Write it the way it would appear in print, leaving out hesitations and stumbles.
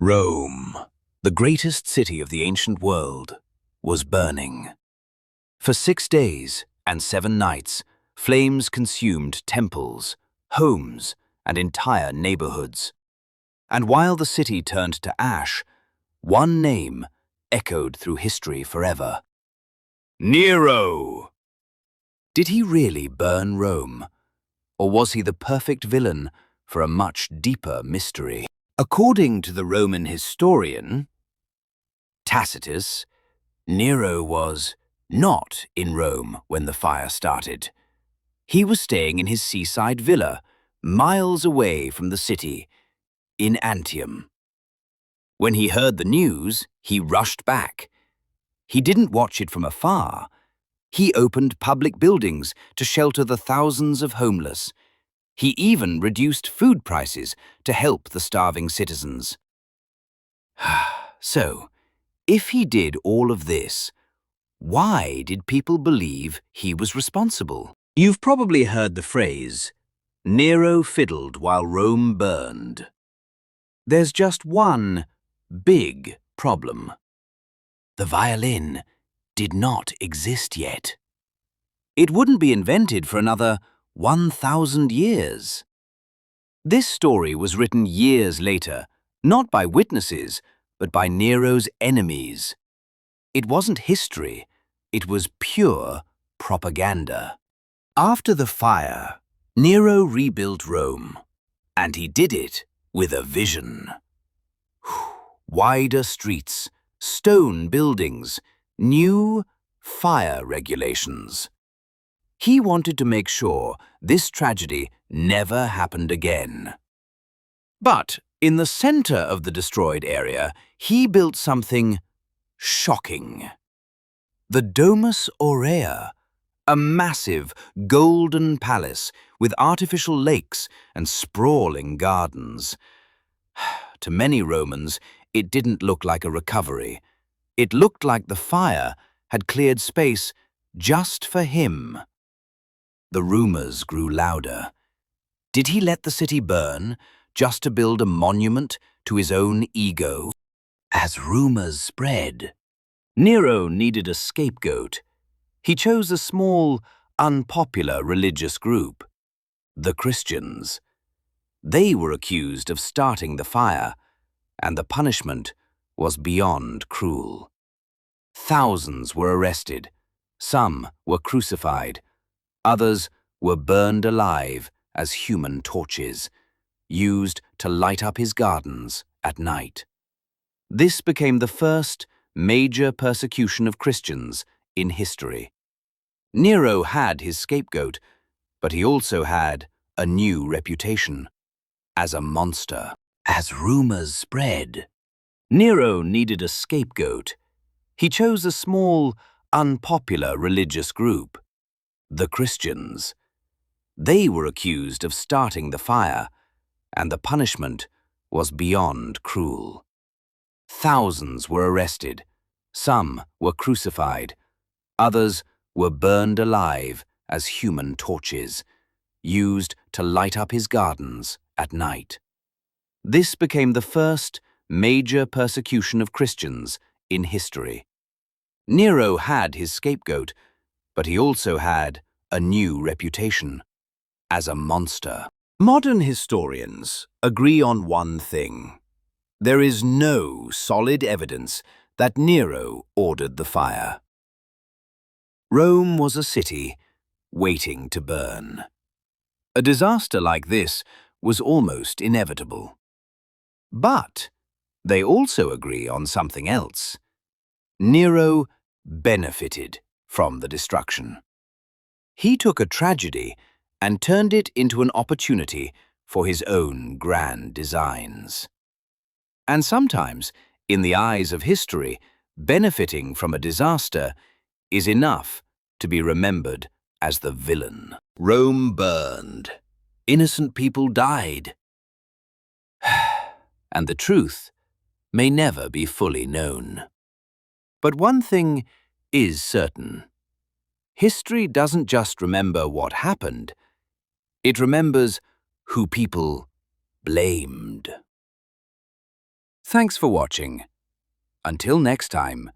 Rome, the greatest city of the ancient world, was burning. For 6 days and 7 nights, flames consumed temples, homes, and entire neighborhoods. And while the city turned to ash, one name echoed through history forever. Nero! Did he really burn Rome? Or was he the perfect villain for a much deeper mystery? According to the Roman historian Tacitus, Nero was not in Rome when the fire started. He was staying in his seaside villa, miles away from the city, in Antium. When he heard the news, he rushed back. He didn't watch it from afar. He opened public buildings to shelter the thousands of homeless. He even reduced food prices to help the starving citizens. So, if he did all of this, why did people believe he was responsible? You've probably heard the phrase, Nero fiddled while Rome burned. There's just one big problem. The violin did not exist yet. It wouldn't be invented for another 1,000 years. This story was written years later, not by witnesses, but by Nero's enemies. It wasn't history, it was pure propaganda. After the fire, Nero rebuilt Rome, and he did it with a vision. Wider streets, stone buildings, new fire regulations. He wanted to make sure this tragedy never happened again. But in the center of the destroyed area, he built something shocking. The Domus Aurea, a massive golden palace with artificial lakes and sprawling gardens. To many Romans, it didn't look like a recovery. It looked like the fire had cleared space just for him. The rumors grew louder. Did he let the city burn just to build a monument to his own ego? As rumors spread, Nero needed a scapegoat. He chose a small, unpopular religious group, the Christians. They were accused of starting the fire, and the punishment was beyond cruel. Thousands were arrested, some were crucified, others were burned alive as human torches, used to light up his gardens at night. This became the first major persecution of Christians in history. Nero had his scapegoat, but he also had a new reputation as a monster. As rumors spread, Nero needed a scapegoat. He chose a small, unpopular religious group, the Christians. They were accused of starting the fire, and the punishment was beyond cruel. Thousands were arrested, some were crucified, others were burned alive as human torches, used to light up his gardens at night. This became the first major persecution of Christians in history. Nero had his scapegoat, but he also had a new reputation as a monster. Modern historians agree on one thing. There is no solid evidence that Nero ordered the fire. Rome was a city waiting to burn. A disaster like this was almost inevitable. But they also agree on something else. Nero benefited from the destruction. He took a tragedy and turned it into an opportunity for his own grand designs. And sometimes, in the eyes of history, benefiting from a disaster is enough to be remembered as the villain. Rome burned. Innocent people died. And the truth may never be fully known. But one thing is certain. History doesn't just remember what happened, it remembers who people blamed. Thanks for watching. Until next time.